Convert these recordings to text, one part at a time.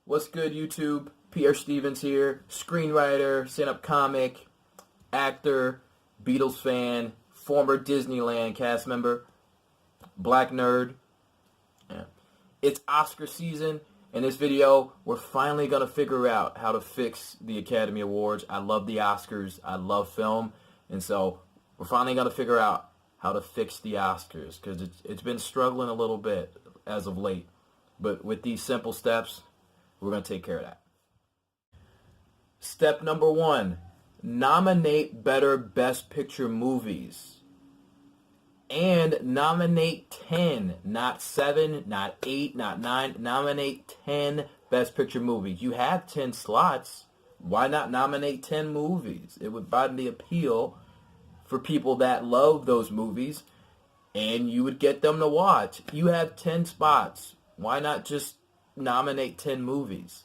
What's good, YouTube? Pierre here, screenwriter, stand-up comic, actor, Beatles fan, former Disneyland cast member, black nerd. Yeah. It's Oscar season. In this video, we're finally going to figure out how to fix the Academy Awards. I love the Oscars. I love film. And so we're finally going to figure out how to fix the Oscars because it's been struggling a little bit as of late. But with these simple steps, we're going to take care of that. Step number 1, nominate better Best Picture movies. And nominate 10, not 7, not 8, not 9. Nominate 10 Best Picture movies. You have 10 slots. Why not nominate 10 movies? It would broaden the appeal for people that love those movies, and you would get them to watch. You have 10 spots. Why not just nominate 10 movies?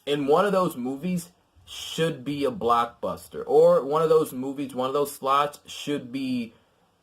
And one of those movies should be a blockbuster. Or one of those movies, one of those slots should be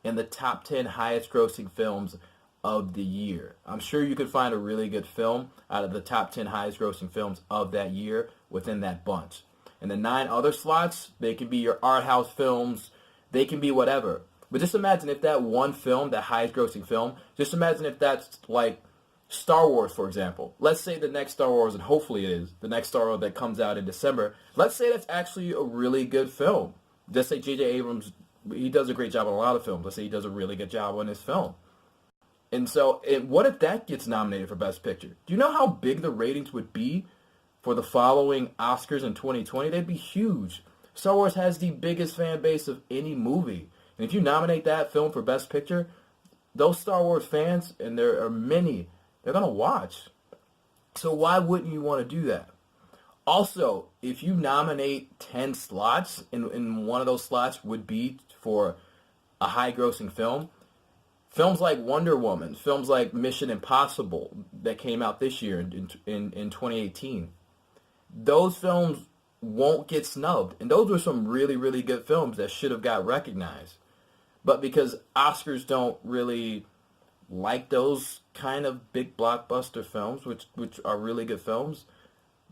in the top 10 highest grossing films of the year. I'm sure you could find a really good film out of the top 10 highest grossing films of that year within that bunch. And the 9 other slots, they can be your art house films, they can be whatever. But just imagine if that one film, that highest grossing film, just imagine if that's like Star Wars, for example. Let's say the next Star Wars, and hopefully it is, the next Star Wars that comes out in December, let's say that's actually a really good film. Just say J.J. Abrams, he does a great job on a lot of films. Let's say he does a really good job on this film. And so, what if that gets nominated for Best Picture? Do you know how big the ratings would be for the following Oscars in 2020? They'd be huge. Star Wars has the biggest fan base of any movie. And if you nominate that film for Best Picture, those Star Wars fans, and there are many, they're going to watch. So why wouldn't you want to do that? Also, if you nominate 10 slots, and one of those slots would be for a high-grossing film, films like Wonder Woman, films like Mission Impossible that came out this year in 2018, those films won't get snubbed. And those were some really, really good films that should have got recognized. But because Oscars don't really like those kind of big blockbuster films, which are really good films,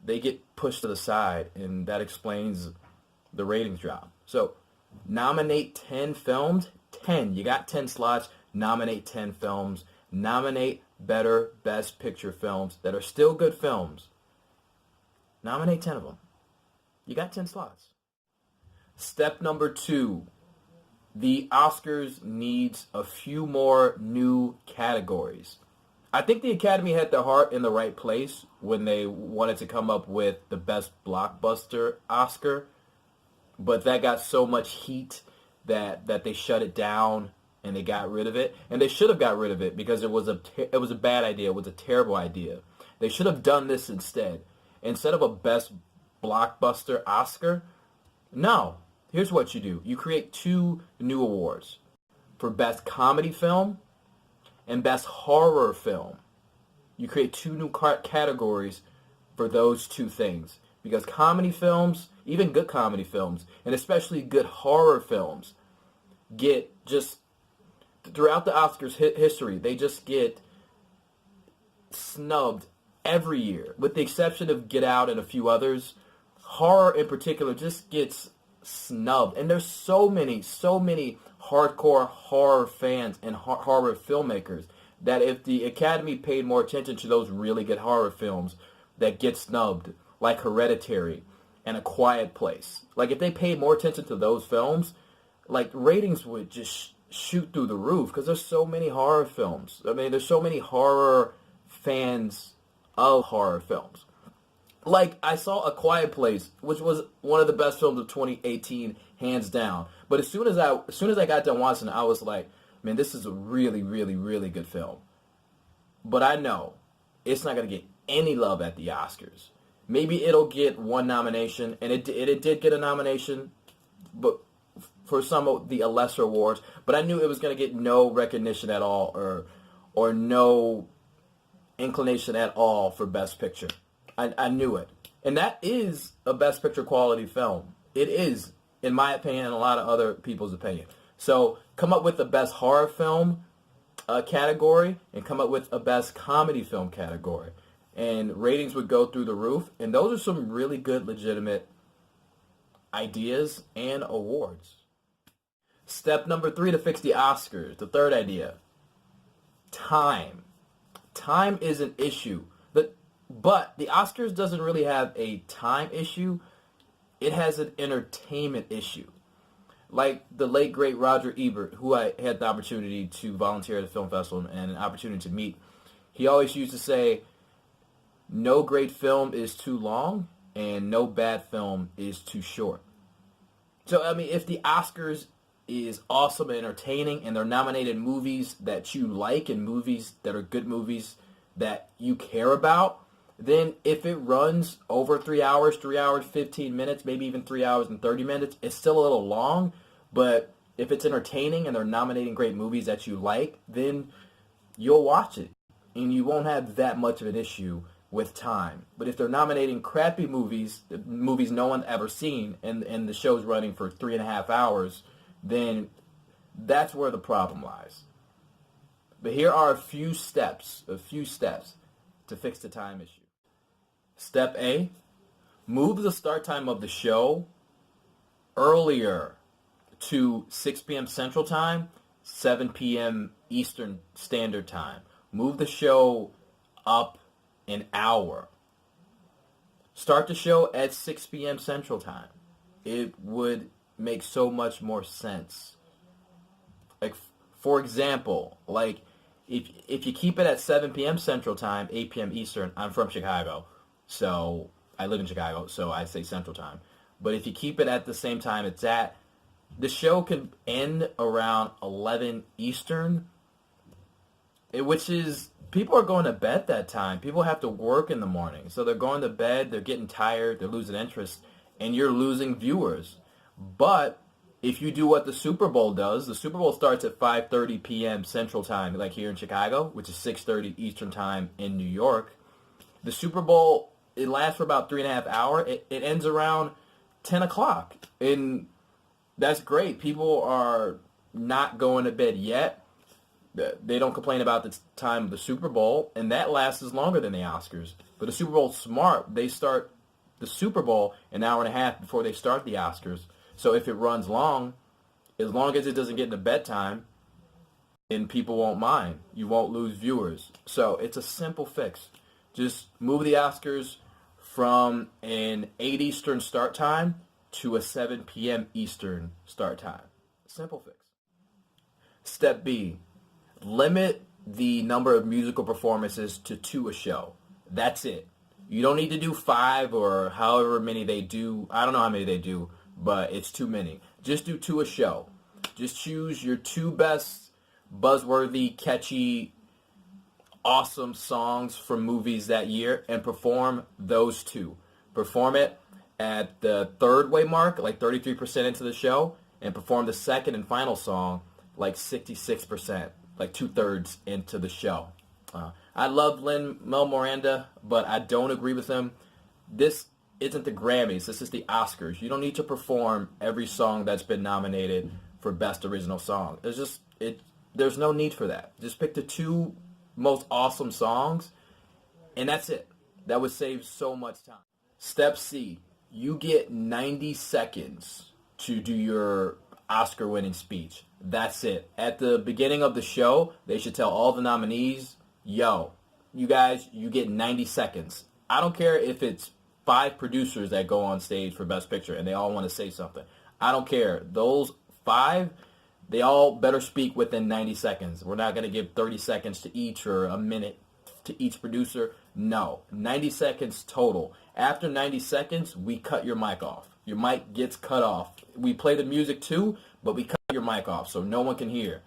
they get pushed to the side, and that explains the ratings drop. So nominate 10 films, 10. You got 10 slots, nominate 10 films. Nominate better Best Picture films that are still good films. Nominate 10 of them. You got 10 slots. Step number 2. The Oscars needs a few more new categories. I think the Academy had their heart in the right place when they wanted to come up with the Best Blockbuster Oscar, but that got so much heat that they shut it down and they got rid of it. And they should have got rid of it because it was a bad idea. It was a terrible idea. They should have done this instead. Instead of a Best Blockbuster Oscar, no. Here's what you do. You create 2 new awards for Best Comedy Film and Best Horror Film. You create 2 new categories for those 2 things. Because comedy films, even good comedy films, and especially good horror films, get just, throughout the Oscars history, they just get snubbed every year. With the exception of Get Out and a few others, horror in particular just gets snubbed. And there's so many hardcore horror fans and horror filmmakers that if the Academy paid more attention to those really good horror films that get snubbed, like Hereditary and A Quiet Place, like if they paid more attention to those films, like ratings would just shoot through the roof because there's so many horror films. I mean, there's so many horror fans of horror films. Like, I saw A Quiet Place, which was one of the best films of 2018, hands down. But as soon as I got done watching it, I was like, man, this is a really, really, really good film. But I know it's not going to get any love at the Oscars. Maybe it'll get 1 nomination, and it did get a nomination, but for some of the lesser awards. But I knew it was going to get no recognition at all, or no inclination at all for Best Picture. I knew it. And that is a Best Picture quality film. It is, in my opinion, and a lot of other people's opinion. So come up with the Best Horror Film category and come up with a Best Comedy Film category. and ratings would go through the roof. And those are some really good, legitimate ideas and awards. Step number 3 to fix the Oscars. The third idea. Time. Time is an issue. But the Oscars doesn't really have a time issue. It has an entertainment issue. Like the late, great Roger Ebert, who I had the opportunity to volunteer at a film festival and an opportunity to meet, he always used to say, no great film is too long and no bad film is too short. So, I mean, if the Oscars is awesome and entertaining and they're nominated movies that you like and movies that are good movies that you care about, then if it runs over 3 hours, 15 minutes, maybe even 3 hours and 30 minutes, it's still a little long. But if it's entertaining and they're nominating great movies that you like, then you'll watch it. And you won't have that much of an issue with time. But if they're nominating crappy movies, movies no one's ever seen, and the show's running for 3.5 hours, then that's where the problem lies. But here are a few steps to fix the time issue. Step A, move the start time of the show earlier to 6 p.m. Central Time, 7 p.m. Eastern Standard Time. Move the show up an hour. Start the show at 6 p.m. Central Time. It would make so much more sense. Like, for example, like if you keep it at 7 p.m. Central Time, 8 p.m. Eastern, I'm from Chicago, so I live in Chicago, so I say Central Time. But if you keep it at the same time it's at, the show can end around 11 Eastern, which is, people are going to bed that time. People have to work in the morning, so they're going to bed, they're getting tired, they're losing interest, and you're losing viewers. But if you do what the Super Bowl does, the Super Bowl starts at 5:30 p.m. Central Time, like here in Chicago, which is 6:30 Eastern Time in New York. The Super Bowl, it lasts for about 3.5 hours. It ends around 10 o'clock. And that's great. People are not going to bed yet. They don't complain about the time of the Super Bowl, and that lasts longer than the Oscars. But the Super Bowl's smart. They start the Super Bowl an hour and a half before they start the Oscars. So if it runs long, as long as it doesn't get into bedtime, then people won't mind. You won't lose viewers. So it's a simple fix. Just move the Oscars from an 8 Eastern start time to a 7 p.m. Eastern start time. Simple fix. Step B, limit the number of musical performances to 2 a show. That's it. You don't need to do 5 or however many they do. I don't know how many they do, but it's too many. Just do 2 a show. Just choose your 2 best buzzworthy, catchy, awesome songs from movies that year and perform those 2. Perform it at the third way mark, like 33% into the show, and perform the second and final song like 66%, like 2/3 into the show. I love Lin-Manuel Miranda, but I don't agree with him. This isn't the Grammys. This is the Oscars. You don't need to perform every song that's been nominated for Best Original Song. There's no need for that. Just pick the 2 most awesome songs, and that's it. That would save so much time. Step C, you get 90 seconds to do your Oscar-winning speech. That's it. At the beginning of the show, they should tell all the nominees, yo, you guys, you get 90 seconds. I don't care if it's 5 producers that go on stage for Best Picture and they all want to say something. I don't care. Those 5, they all better speak within 90 seconds. We're not going to give 30 seconds to each or a minute to each producer. No, 90 seconds total. After 90 seconds, we cut your mic off. Your mic gets cut off. We play the music too, but we cut your mic off so no one can hear.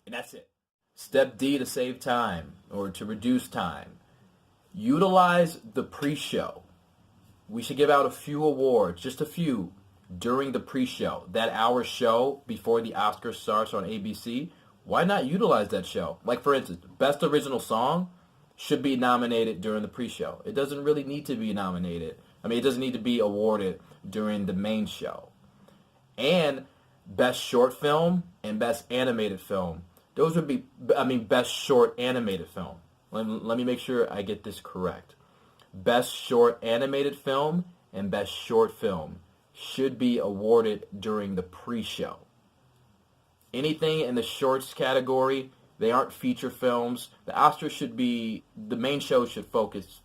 And that's it. Step D, to save time or to reduce time. Utilize the pre-show. We should give out a few awards, just a few, during the pre-show. That hour show before the Oscars starts on ABC. Why not utilize that show? Like, for instance, Best Original Song should be nominated during the pre-show. It doesn't really need to be nominated. It doesn't need to be awarded during the main show. And Best Short Film and Best Animated Film. Those would be, Best Short Animated Film. let me make sure I get this correct. Best short animated film and best short film should be awarded during the pre-show. Anything in the shorts category, they aren't feature films. The the main show should focus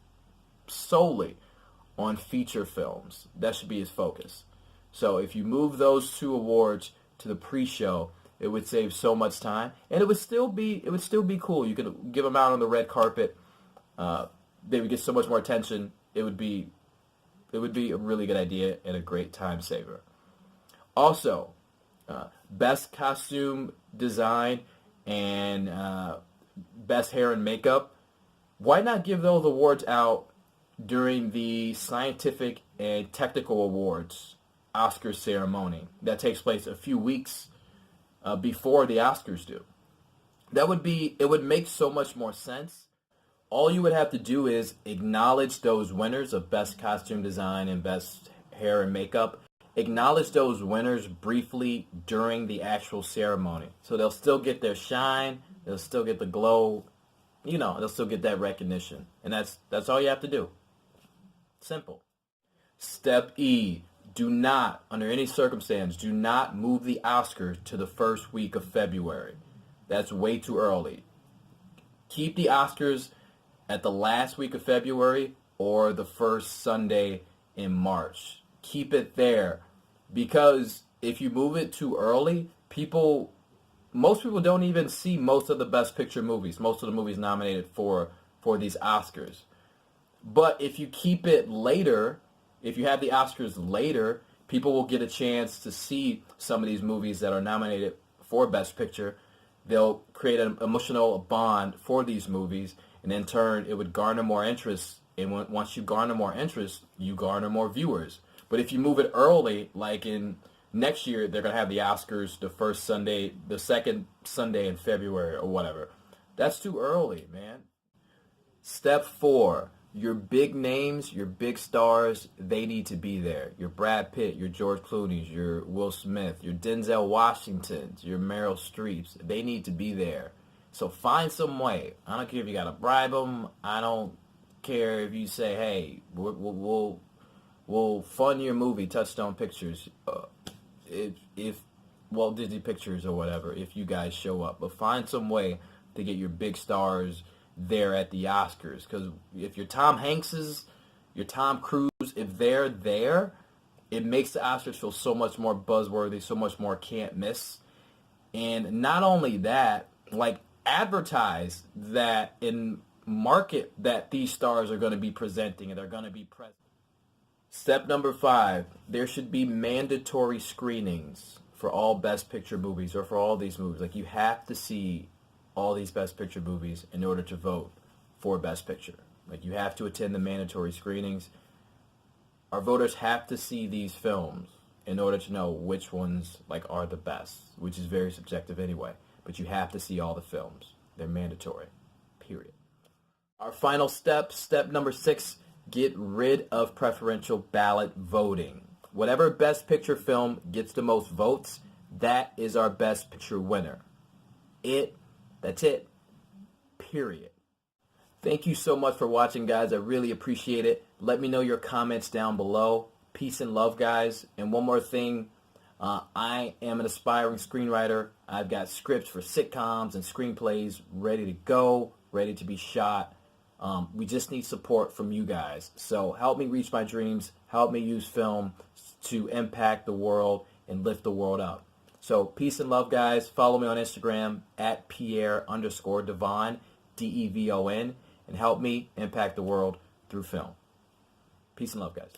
solely on feature films. That should be its focus. So if you move those two awards to the pre-show, it would save so much time, and it would still be cool. You could give them out on the red carpet. They would get so much more attention. It would be a really good idea and a great time saver. Also, best costume design and best hair and makeup. Why not give those awards out during the scientific and technical awards Oscars ceremony that takes place a few weeks before the Oscars do? It would make so much more sense. All you would have to do is acknowledge those winners of best costume design and best hair and makeup. Acknowledge those winners briefly during the actual ceremony. So they'll still get their shine, they'll still get the glow, they'll still get that recognition. And that's all you have to do. Simple. Step E. Do not, under any circumstance, do not move the Oscars to the first week of February. That's way too early. Keep the Oscars at the last week of February or the first Sunday in March. Keep it there, because if you move it too early, most people don't even see most of the Best Picture movies, most of the movies nominated for these Oscars. But if you keep it later, if you have the Oscars later, people will get a chance to see some of these movies that are nominated for Best Picture. They'll create an emotional bond for these movies, and in turn, it would garner more interest. And once you garner more interest, you garner more viewers. But if you move it early, like in next year, they're going to have the Oscars the second Sunday in February or whatever. That's too early, man. Step 4. Your big names, your big stars, they need to be there. Your Brad Pitt, your George Clooney's, your Will Smith, your Denzel Washingtons, your Meryl Streeps, they need to be there. So find some way. I don't care if you got to bribe them. I don't care if you say, hey, we'll fund your movie, Touchstone Pictures, if Walt Disney Pictures or whatever, if you guys show up. But find some way to get your big stars there at the Oscars, because if your Tom Hankses, your Tom Cruise, if they're there, it makes the Oscars feel so much more buzzworthy, so much more can't miss. And not only that, like, advertise that and market that these stars are going to be presenting and they're going to be present. Step number 5, there should be mandatory screenings for all Best Picture movies, or for all these movies. Like, you have to see all these Best Picture movies in order to vote for Best Picture. Like, you have to attend the mandatory screenings. Our voters have to see these films in order to know which ones are the best, which is very subjective anyway. But you have to see all the films. They're mandatory. Period. Our final step number 6, get rid of preferential ballot voting. Whatever Best Picture film gets the most votes, that is our Best Picture winner. That's it. Period. Thank you so much for watching, guys. I really appreciate it. Let me know your comments down below. Peace and love, guys. And one more thing. I am an aspiring screenwriter. I've got scripts for sitcoms and screenplays ready to go, ready to be shot. We just need support from you guys. So help me reach my dreams. Help me use film to impact the world and lift the world up. So peace and love, guys. Follow me on Instagram at Pierre_Devon, Devon, and help me impact the world through film. Peace and love, guys.